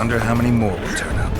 Wonder how many more will turn up.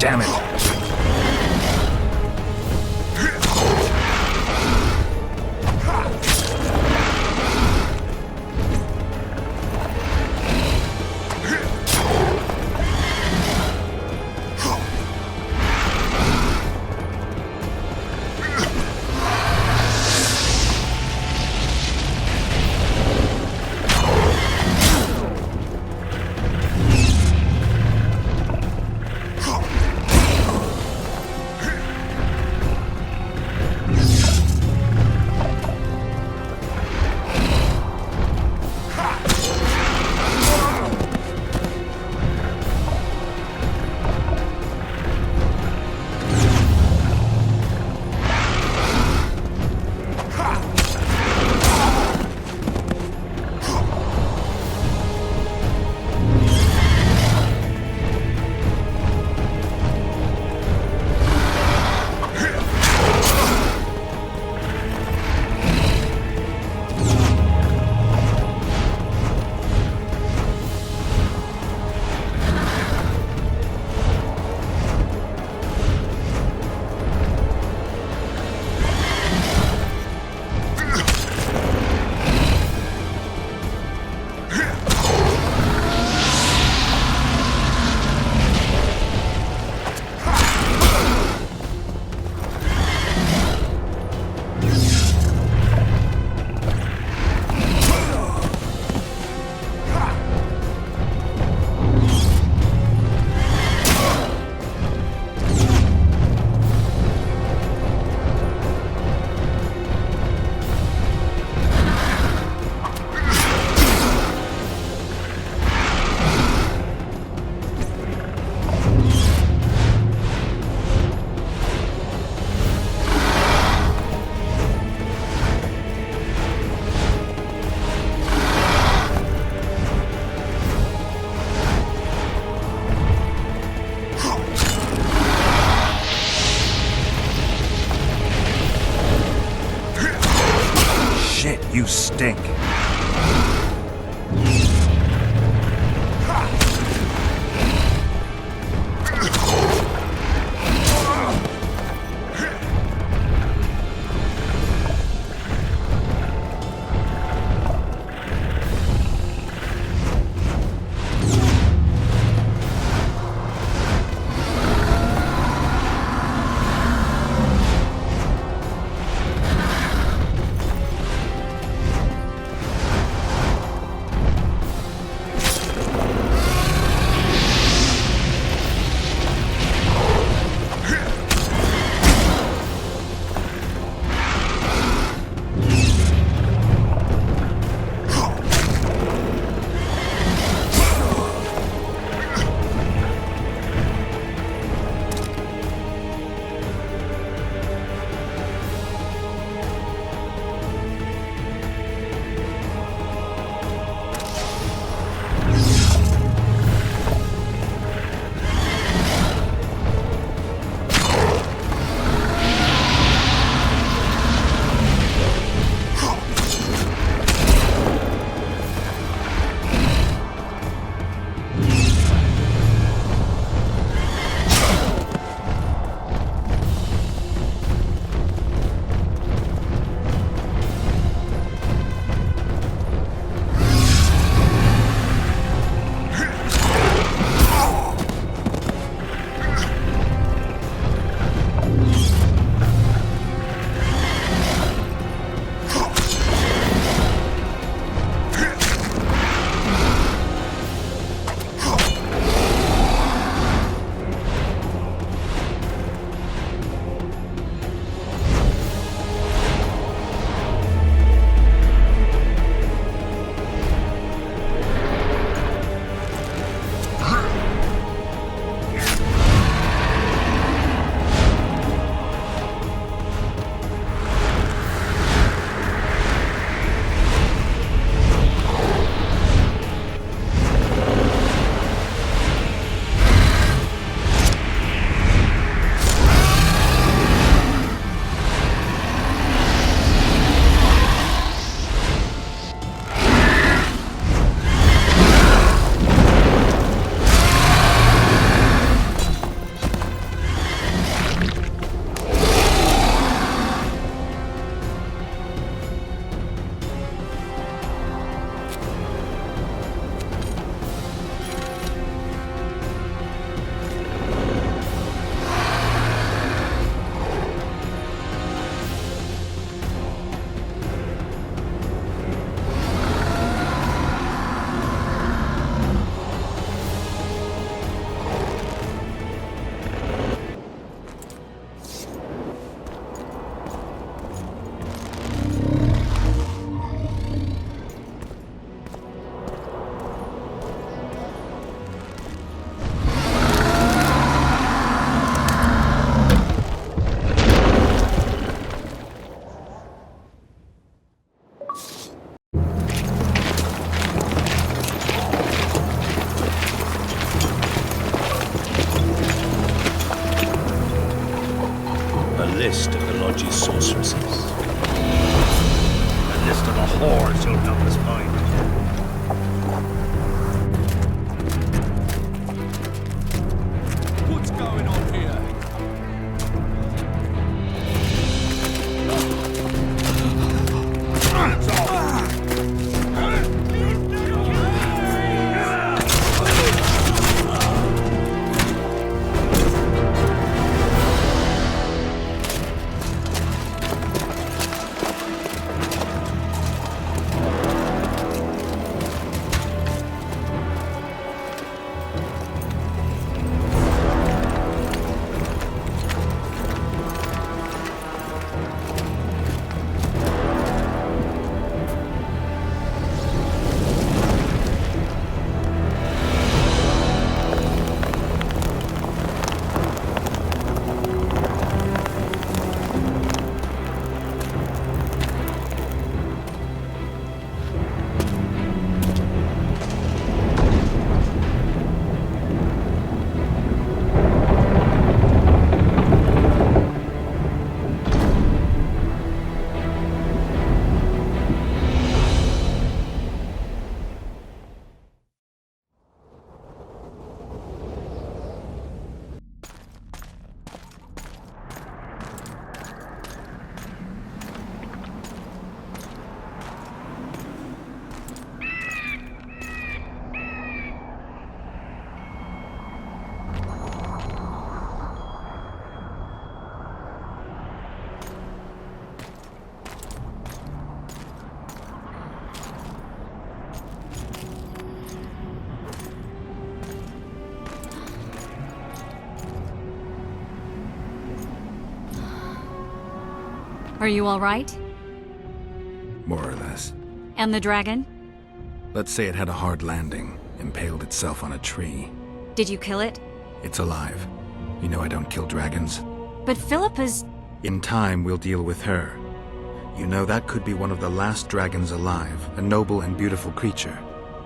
Damn it! You stink. list of the Lodge's sorceresses. A list of the whores you'll doubtless find. What's going on here? Are you all right? More or less. And the dragon? Let's say it had a hard landing, impaled itself on a tree. Did you kill it? It's alive. You know I don't kill dragons. But Philippa's... In time, we'll deal with her. You know that could be one of the last dragons alive, a noble and beautiful creature.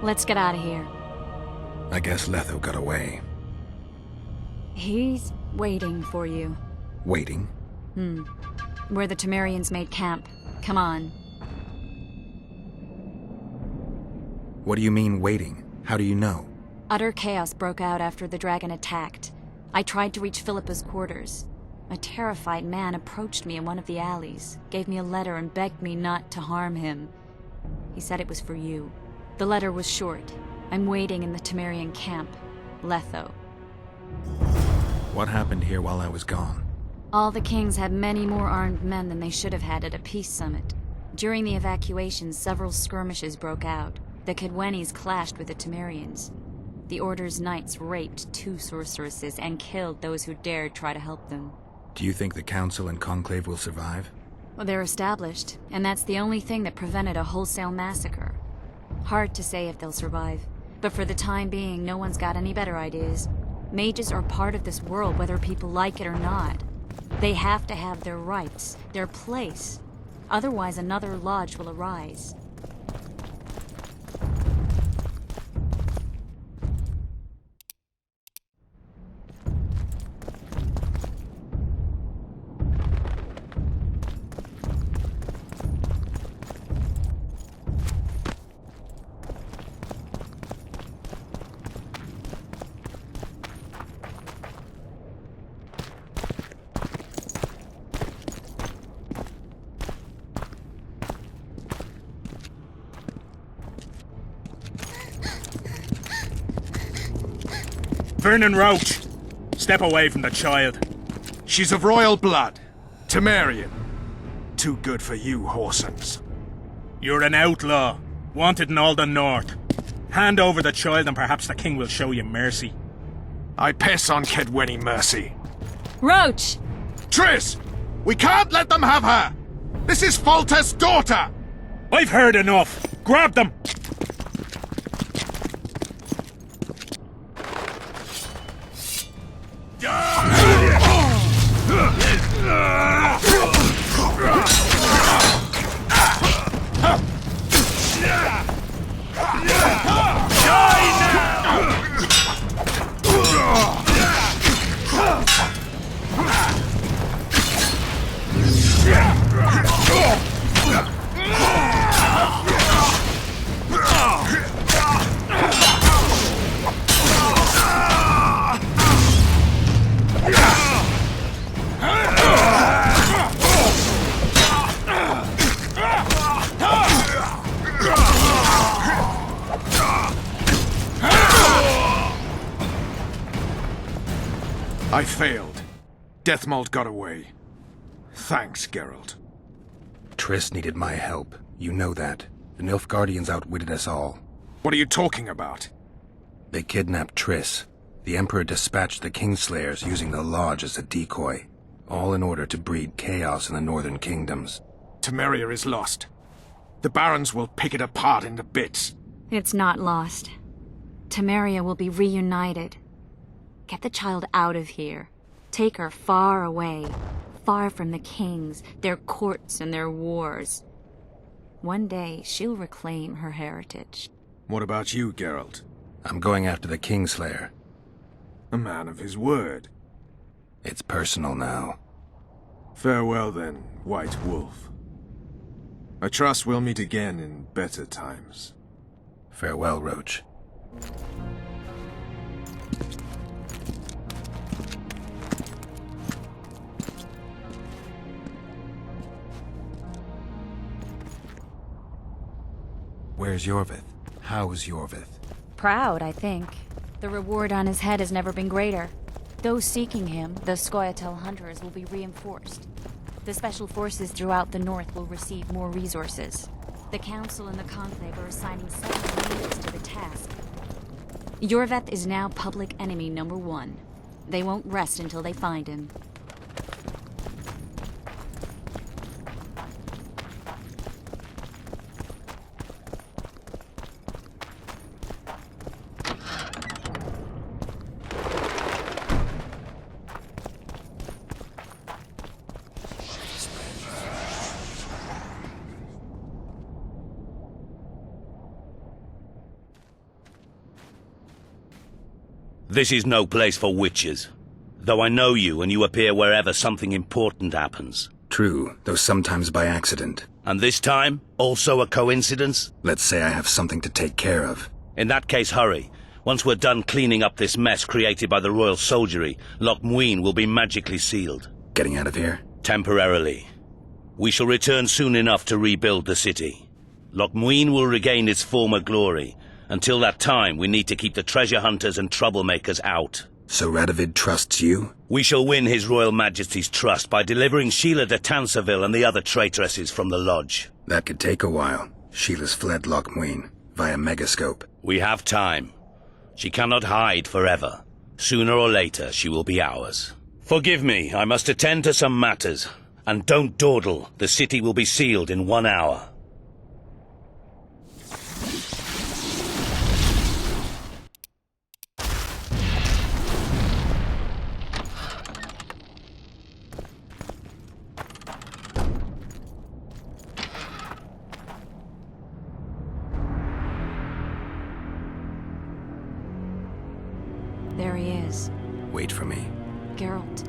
Let's get out of here. I guess Letho got away. He's waiting for you. Waiting? Where the Temerians made camp. Come on. What do you mean, waiting? How do you know? Utter chaos broke out after the dragon attacked. I tried to reach Philippa's quarters. A terrified man approached me in one of the alleys, gave me a letter and begged me not to harm him. He said it was for you. The letter was short. I'm waiting in the Temerian camp. Letho. What happened here while I was gone? All the kings had many more armed men than they should have had at a peace summit. During the evacuation, several skirmishes broke out. The Kedwenis clashed with the Temerians. The Order's knights raped 2 sorceresses and killed those who dared try to help them. Do you think the Council and Conclave will survive? Well, they're established, and that's the only thing that prevented a wholesale massacre. Hard to say if they'll survive, but for the time being, no one's got any better ideas. Mages are part of this world, whether people like it or not. They have to have their rights, their place. Otherwise, another lodge will arise. Vernon Roach, step away from the child. She's of royal blood. Temerian. Too good for you, whoresomes. You're an outlaw, wanted in all the north. Hand over the child and perhaps the king will show you mercy. I piss on Kedweni mercy. Roach! Triss! We can't let them have her! This is Foltest's daughter! I've heard enough! Grab them! I failed. Deathmold got away. Thanks, Geralt. Triss needed my help. You know that. The Nilfgaardians outwitted us all. What are you talking about? They kidnapped Triss. The Emperor dispatched the Kingslayers using the Lodge as a decoy, all in order to breed chaos in the northern kingdoms. Temeria is lost. The Barons will pick it apart into bits. It's not lost. Temeria will be reunited. Get the child out of here. Take her far away. Far from the kings, their courts, and their wars. One day, she'll reclaim her heritage. What about you, Geralt? I'm going after the Kingslayer. A man of his word. It's personal now. Farewell then, White Wolf. I trust we'll meet again in better times. Farewell, Roach. Where's Yorvith? How's Yorvith? Proud, I think. The reward on his head has never been greater. Those seeking him, the Scoia'tael hunters, will be reinforced. The special forces throughout the north will receive more resources. The Council and the Conclave are assigning 7 units to the task. Yorvith is now public enemy #1. They won't rest until they find him. This is no place for witches. Though I know you, and you appear wherever something important happens. True, though sometimes by accident. And this time, also a coincidence? Let's say I have something to take care of. In that case, hurry. Once we're done cleaning up this mess created by the royal soldiery, Loch Muin will be magically sealed. Getting out of here? Temporarily. We shall return soon enough to rebuild the city. Loch Muin will regain its former glory. Until that time, we need to keep the treasure hunters and troublemakers out. So Radovid trusts you? We shall win His Royal Majesty's trust by delivering Sheila de Tansarville and the other traitresses from the lodge. That could take a while. Sheila's fled Loch Muin via Megascope. We have time. She cannot hide forever. Sooner or later, she will be ours. Forgive me, I must attend to some matters. And don't dawdle. The city will be sealed in 1 hour. There he is. Wait for me. Geralt.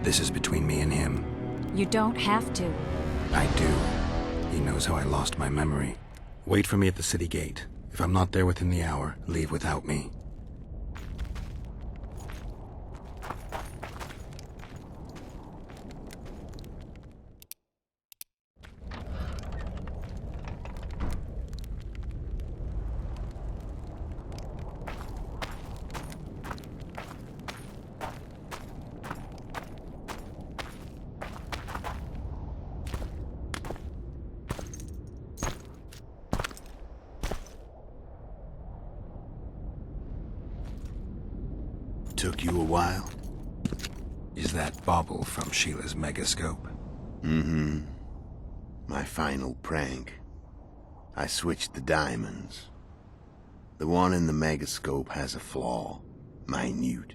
This is between me and him. You don't have to. I do. He knows how I lost my memory. Wait for me at the city gate. If I'm not there within the hour, leave without me. Took you a while? Is that bauble from Sheila's Megascope? Mm-hmm. My final prank. I switched the diamonds. The one in the Megascope has a flaw. Minute.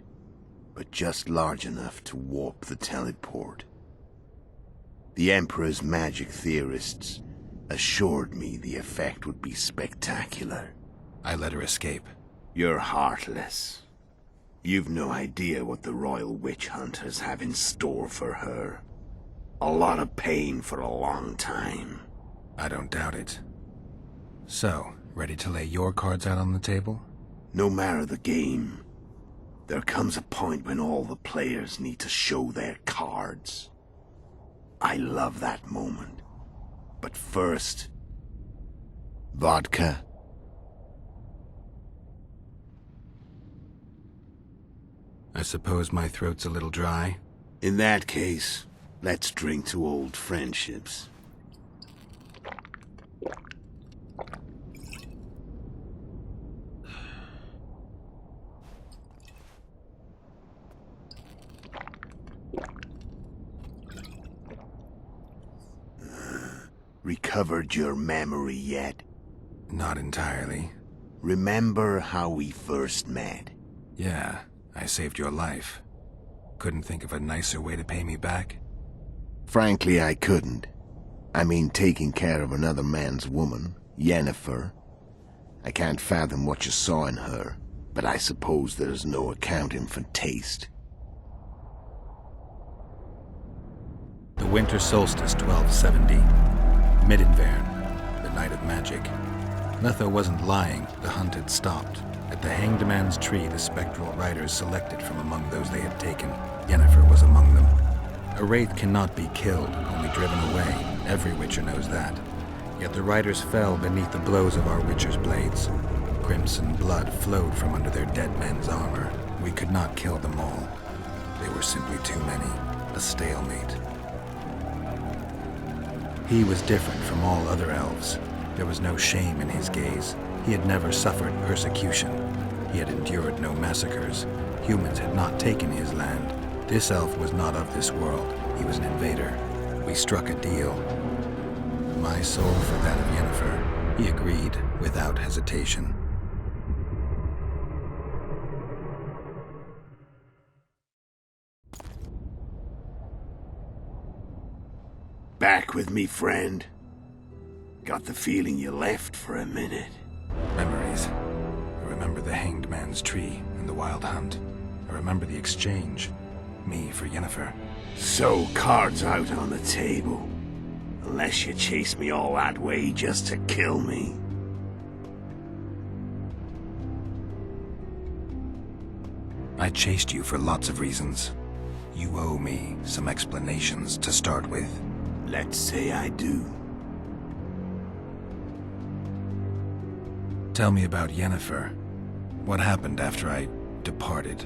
But just large enough to warp the teleport. The Emperor's magic theorists assured me the effect would be spectacular. I let her escape. You're heartless. You've no idea what the Royal Witch Hunters have in store for her. A lot of pain for a long time. I don't doubt it. So, ready to lay your cards out on the table? No matter the game, there comes a point when all the players need to show their cards. I love that moment. But first... vodka? I suppose my throat's a little dry. In that case, let's drink to old friendships. Recovered your memory yet? Not entirely. Remember how we first met? Yeah, I saved your life. Couldn't think of a nicer way to pay me back? Frankly, I couldn't. I mean, taking care of another man's woman, Yennefer. I can't fathom what you saw in her, but I suppose there's no accounting for taste. The winter solstice 1270. Midinvern, the night of magic. Letho wasn't lying, the hunt had stopped. At the Hanged Man's Tree, the spectral riders selected from among those they had taken. Yennefer was among them. A wraith cannot be killed, only driven away. Every witcher knows that. Yet the riders fell beneath the blows of our witcher's blades. Crimson blood flowed from under their dead men's armor. We could not kill them all. They were simply too many. A stalemate. He was different from all other elves. There was no shame in his gaze. He had never suffered persecution. He had endured no massacres. Humans had not taken his land. This elf was not of this world. He was an invader. We struck a deal. My soul for that of Yennefer. He agreed without hesitation. Back with me, friend. Got the feeling you left for a minute. Memories. I remember the Hanged Man's Tree and the Wild Hunt. I remember the exchange. Me for Yennefer. So, cards out on the table. Unless you chase me all that way just to kill me. I chased you for lots of reasons. You owe me some explanations to start with. Let's say I do. Tell me about Yennefer. What happened after I departed?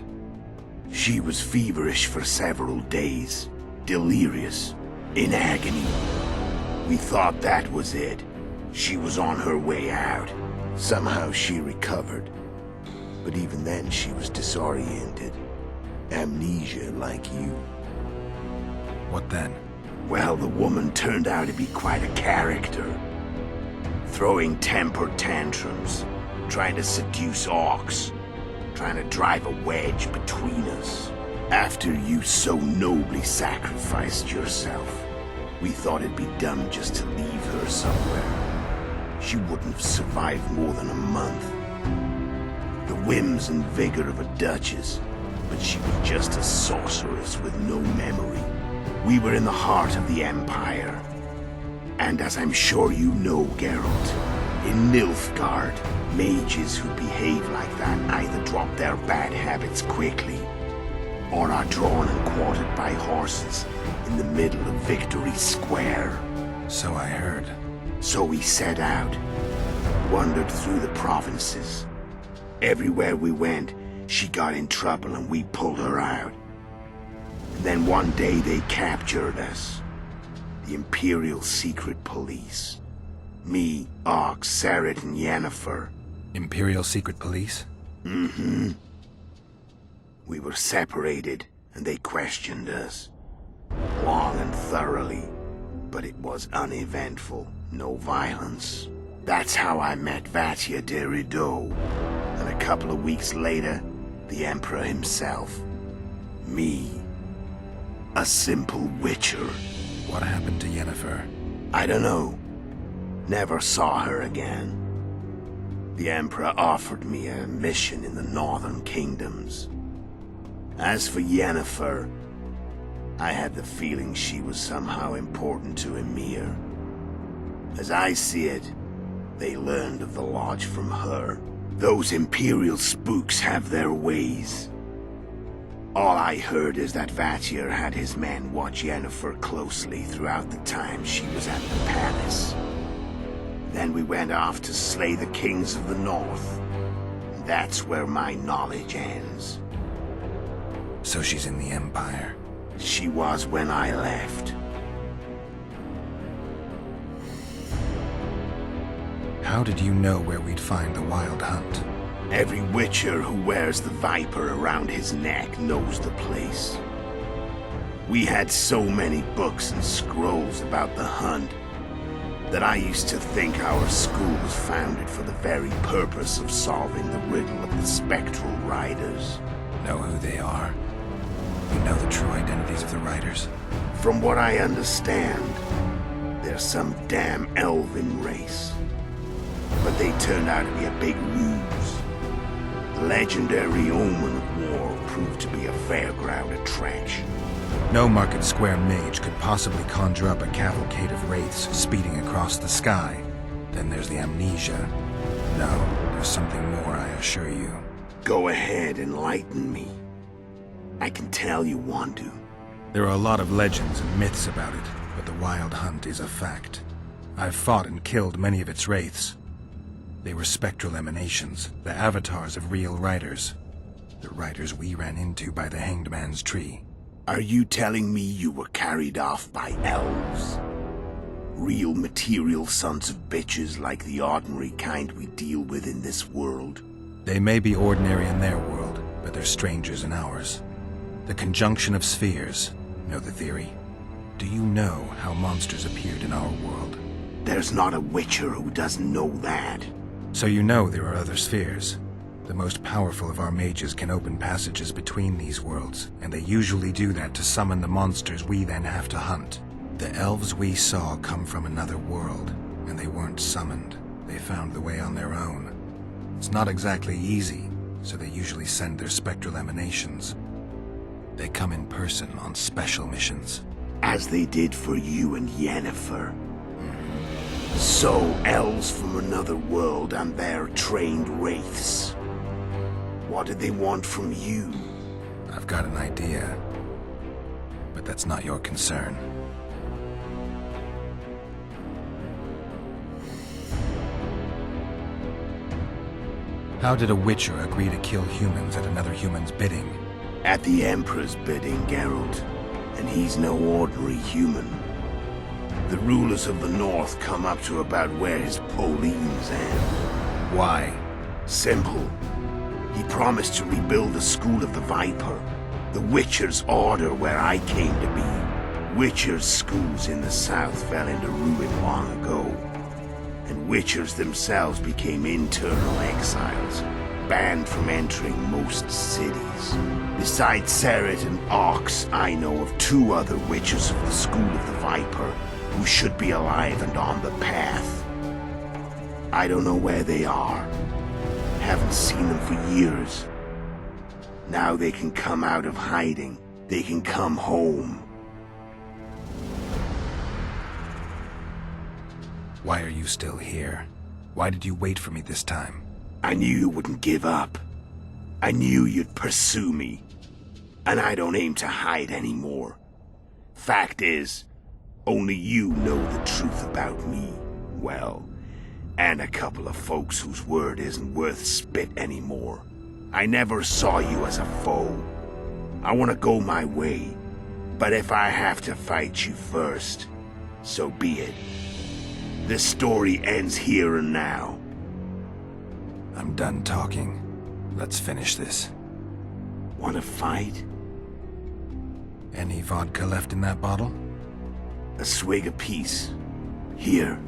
She was feverish for several days. Delirious. In agony. We thought that was it. She was on her way out. Somehow she recovered. But even then she was disoriented. Amnesia like you. What then? Well, the woman turned out to be quite a character. Throwing temper tantrums, trying to seduce orcs, trying to drive a wedge between us. After you so nobly sacrificed yourself, we thought it'd be dumb just to leave her somewhere. She wouldn't have survived more than a month. The whims and vigor of a duchess, but she was just a sorceress with no memory. We were in the heart of the Empire. And as I'm sure you know, Geralt, in Nilfgaard, mages who behave like that either drop their bad habits quickly, or are drawn and quartered by horses in the middle of Victory Square. So I heard. So we set out, wandered through the provinces. Everywhere we went, she got in trouble and we pulled her out. Then one day they captured us. The Imperial Secret Police. Me, Ox, Serret, and Yennefer. Imperial Secret Police? Mm-hmm. We were separated, and they questioned us. Long and thoroughly. But it was uneventful. No violence. That's how I met Vatia de Rideau. And a couple of weeks later, the Emperor himself. Me. A simple witcher. What happened to Yennefer? I don't know. Never saw her again. The Emperor offered me a mission in the northern kingdoms. As for Yennefer, I had the feeling she was somehow important to Emir. As I see it, they learned of the Lodge from her. Those Imperial spooks have their ways. All I heard is that Vatir had his men watch Yennefer closely throughout the time she was at the palace. Then we went off to slay the kings of the north. That's where my knowledge ends. So she's in the Empire. She was when I left. How did you know where we'd find the Wild Hunt? Every Witcher who wears the Viper around his neck knows the place. We had so many books and scrolls about the hunt that I used to think our school was founded for the very purpose of solving the riddle of the spectral riders. Know who they are? You know the true identities of the riders? From what I understand, they're some damn elven race. But they turned out to be a big ruse. The legendary Omen of War proved to be a fairground attraction. No Market Square mage could possibly conjure up a cavalcade of wraiths speeding across the sky. Then there's the amnesia. No, there's something more, I assure you. Go ahead, enlighten me. I can tell you want to. There are a lot of legends and myths about it, but the Wild Hunt is a fact. I've fought and killed many of its wraiths. They were spectral emanations, the avatars of real riders. The riders we ran into by the Hanged Man's Tree. Are you telling me you were carried off by elves? Real material sons of bitches like the ordinary kind we deal with in this world? They may be ordinary in their world, but they're strangers in ours. The conjunction of spheres. Know the theory? Do you know how monsters appeared in our world? There's not a Witcher who doesn't know that. So you know there are other spheres. The most powerful of our mages can open passages between these worlds, and they usually do that to summon the monsters we then have to hunt. The elves we saw come from another world, and they weren't summoned. They found the way on their own. It's not exactly easy, so they usually send their spectral emanations. They come in person on special missions. As they did for you and Yennefer. So, elves from another world and their trained wraiths. What did they want from you? I've got an idea, but that's not your concern. How did a Witcher agree to kill humans at another human's bidding? At the Emperor's bidding, Geralt. And he's no ordinary human. The rulers of the North come up to about where his Pauline's end. Why? Simple. He promised to rebuild the School of the Viper, the Witcher's order where I came to be. Witcher's schools in the south fell into ruin long ago, and Witchers themselves became internal exiles, banned from entering most cities. Besides Seret and Ox, I know of 2 other Witchers of the School of the Viper who should be alive and on the path. I don't know where they are. Haven't seen them for years. Now they can come out of hiding. They can come home. Why are you still here? Why did you wait for me this time? I knew you wouldn't give up. I knew you'd pursue me. And I don't aim to hide anymore. Fact is, only you know the truth about me. Well, and a couple of folks whose word isn't worth spit anymore. I never saw you as a foe. I want to go my way, but if I have to fight you first, so be it. This story ends here and now. I'm done talking. Let's finish this. Want to fight? Any vodka left in that bottle? A swig apiece. Here.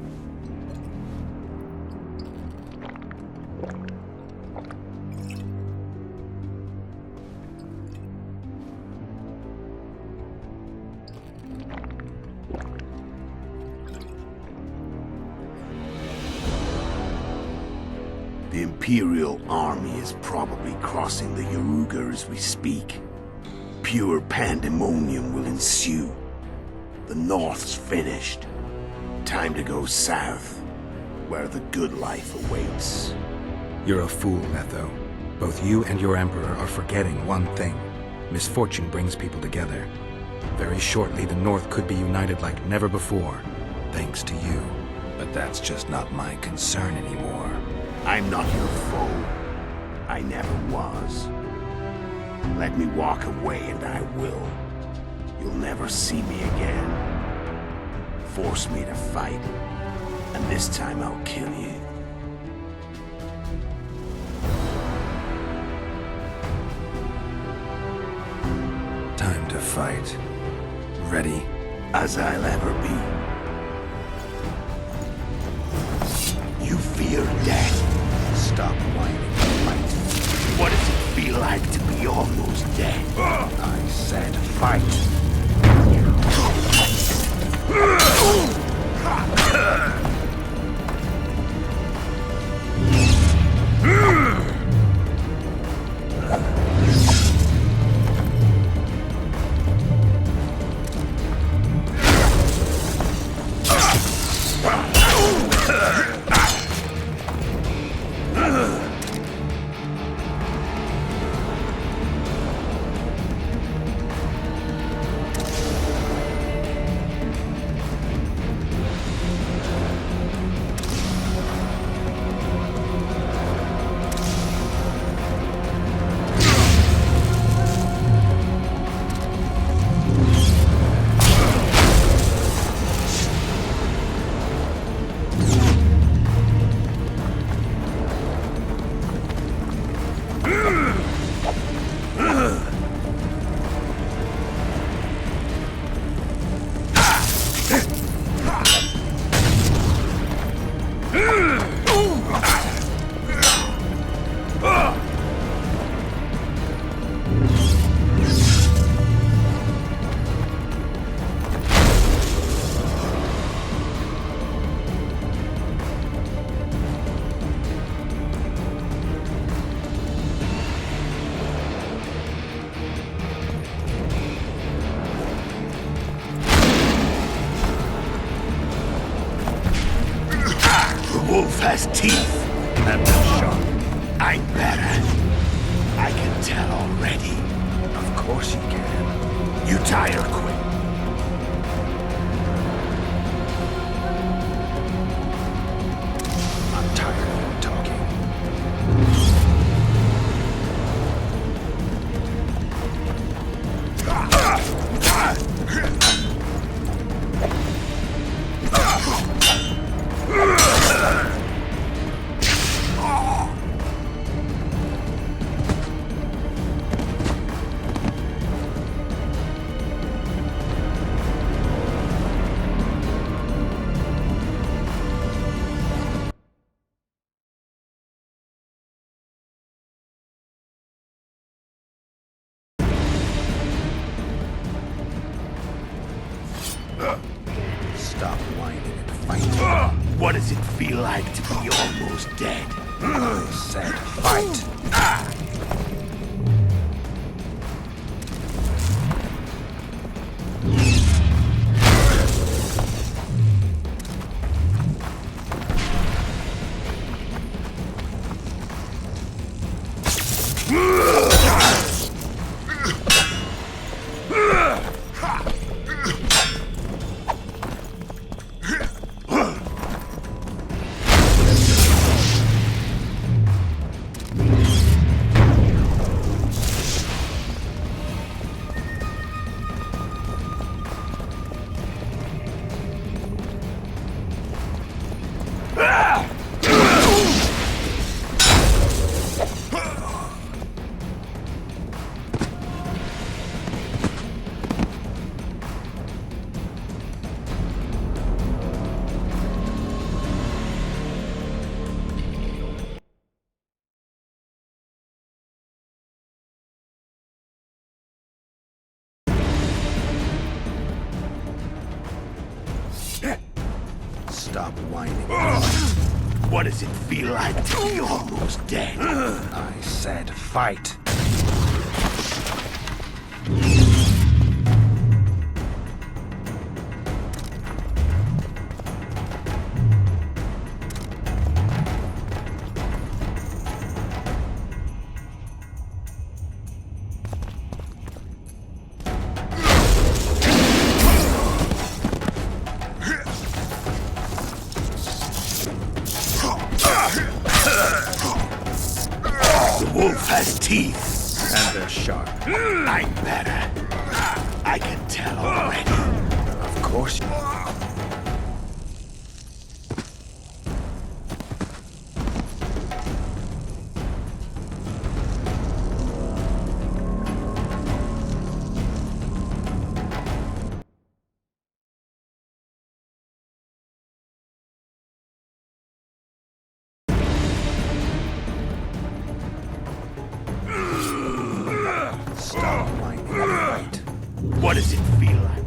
The Imperial army is probably crossing the Yaruga as we speak. Pure pandemonium will ensue. The North's finished. Time to go south, where the good life awaits. You're a fool, Letho. Both you and your Emperor are forgetting one thing. Misfortune brings people together. Very shortly, the North could be united like never before, thanks to you. But that's just not my concern anymore. I'm not your foe. I never was. Let me walk away and I will. You'll never see me again. Force me to fight, and this time I'll kill you. Time to fight. Ready? As I'll ever be. You fear death. Stop whining and fight. What does it feel like to be almost dead? I said fight. Wolf has teeth, and they're sharp. I'm better. I can tell already. Of course you can. You tire quick. I'm tired of you talking. Stop whining and fight. What does it feel like to be almost dead? I said fight. Stop whining. What does it feel like to be almost dead? I said fight. The wolf has teeth, And they're sharp. I'm better. I can tell already. Of course. Stop whining, right? What does it feel like?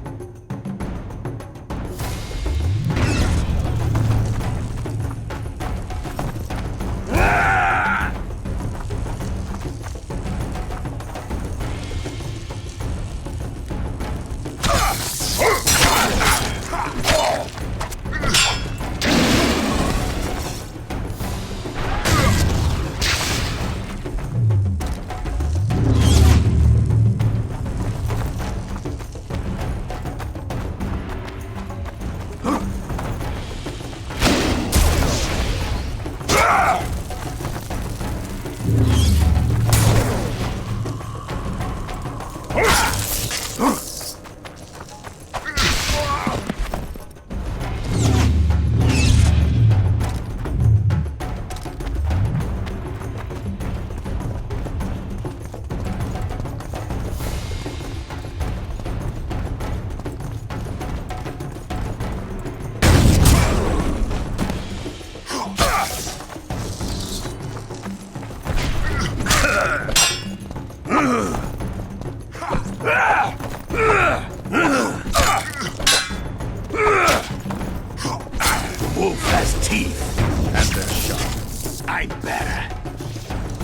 Wolf has teeth. And they're sharp. I'm better.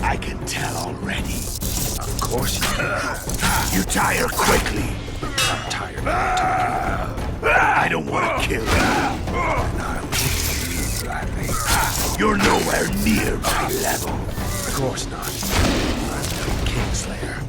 I can tell already. Of course you do. You tire quickly. I'm tired of talking. I don't want to kill you. And I'll leave gladly. You're nowhere near my level. Of course not. I'm no Kingslayer.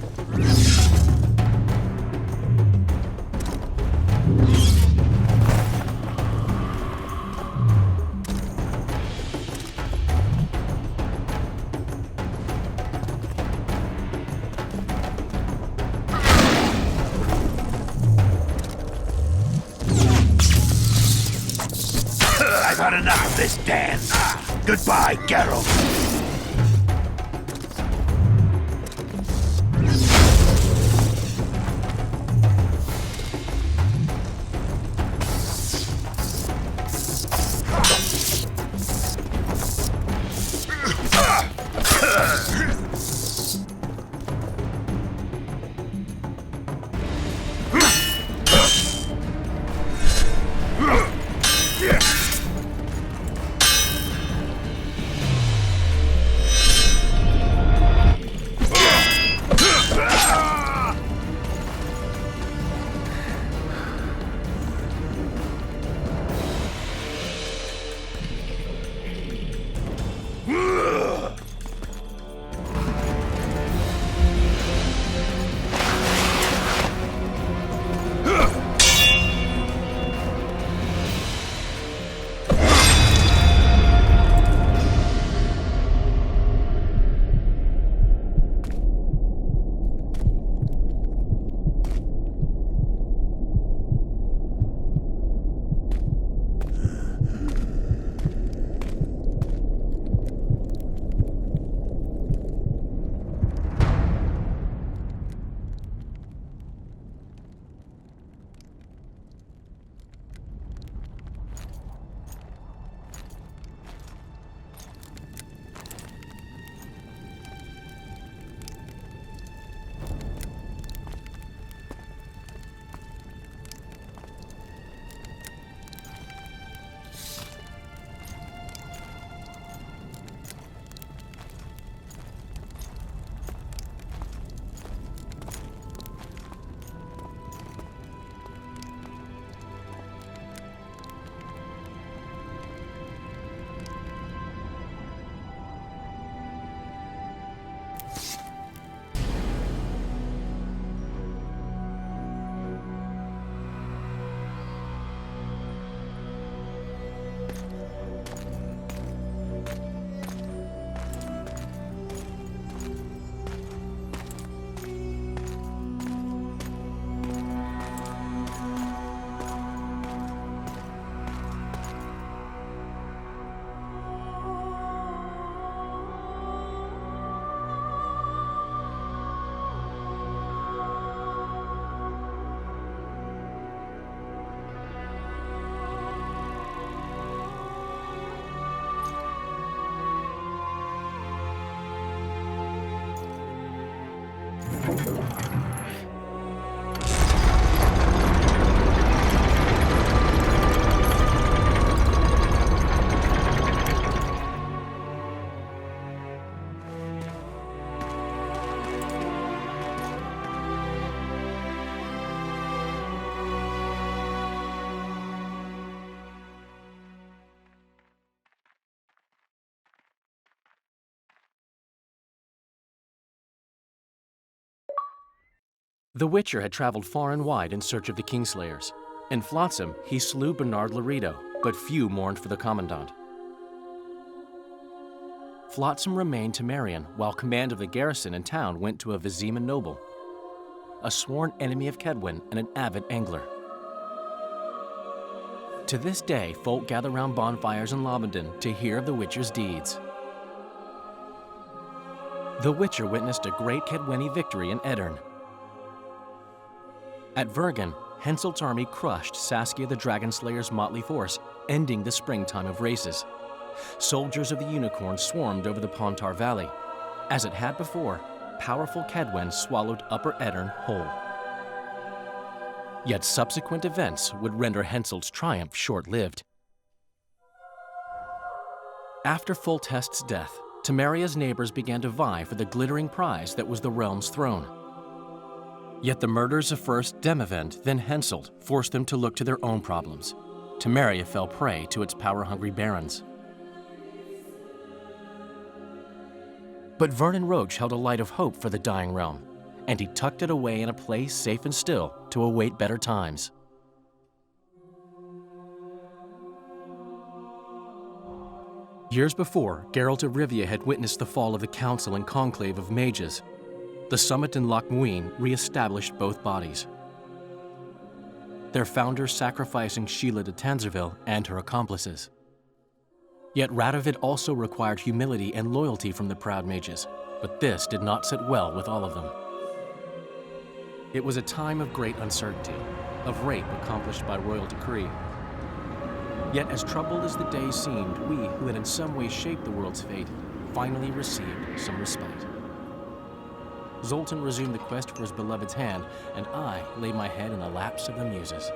I've had enough of this dance. Goodbye, Geralt. The Witcher had traveled far and wide in search of the Kingslayers. In Flotsam, he slew Bernard Laredo, but few mourned for the Commandant. Flotsam remained to Marion, while command of the garrison and town went to a Vizima noble, a sworn enemy of Kedwen and an avid angler. To this day, folk gather round bonfires in Lobendon to hear of the Witcher's deeds. The Witcher witnessed a great Kedweni victory in Edirn. At Vergen, Henselt's army crushed Saskia the Dragonslayer's motley force, ending the springtime of races. Soldiers of the Unicorn swarmed over the Pontar Valley. As it had before, powerful Kedwen swallowed Upper Edirn whole. Yet subsequent events would render Henselt's triumph short-lived. After Foltest's death, Temeria's neighbors began to vie for the glittering prize that was the realm's throne. Yet the murders of first Demavend, then Henselt, forced them to look to their own problems. Temeria fell prey to its power-hungry barons. But Vernon Roche held a light of hope for the dying realm, and he tucked it away in a place safe and still to await better times. Years before, Geralt of Rivia had witnessed the fall of the Council and Conclave of Mages. The summit in Loch Muin re-established both bodies, their founders sacrificing Sheila de Tanzerville and her accomplices. Yet Radovid also required humility and loyalty from the proud mages, but this did not sit well with all of them. It was a time of great uncertainty, of rape accomplished by royal decree. Yet as troubled as the days seemed, we, who had in some way shaped the world's fate, finally received some respite. Zoltan resumed the quest for his beloved's hand, and I laid my head in the laps of the muses.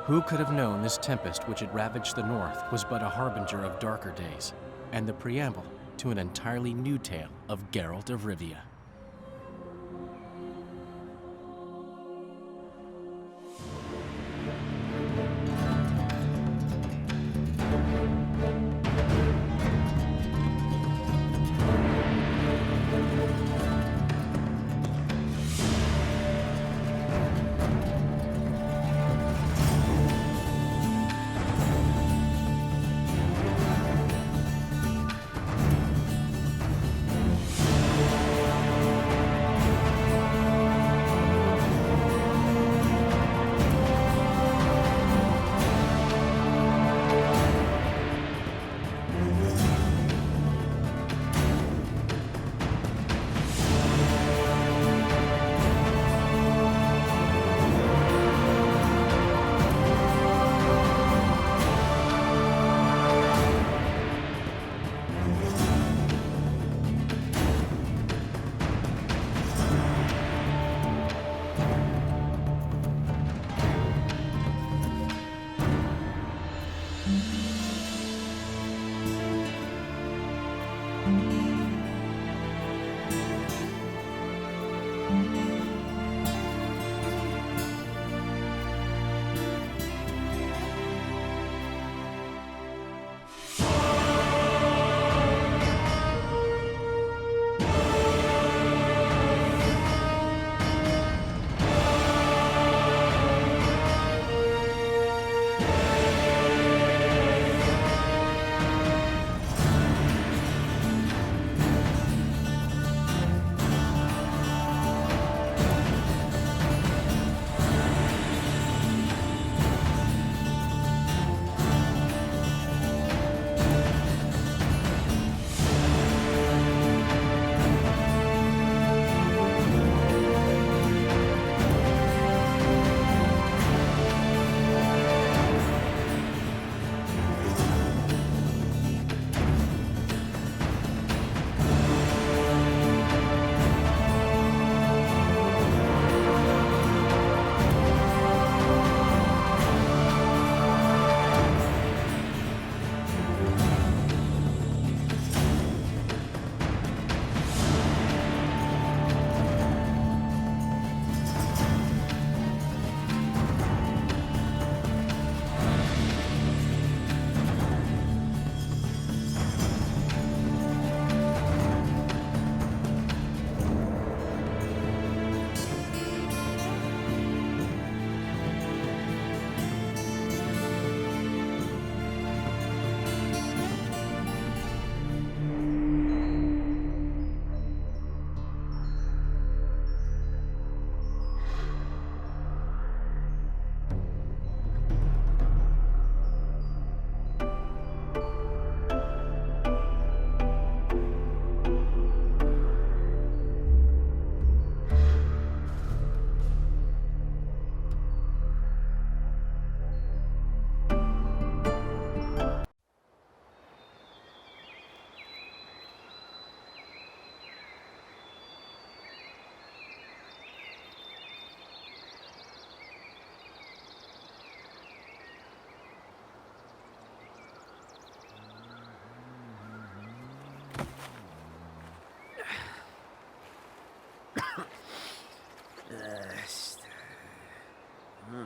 Who could have known this tempest which had ravaged the north was but a harbinger of darker days, and the preamble to an entirely new tale of Geralt of Rivia. Hmm.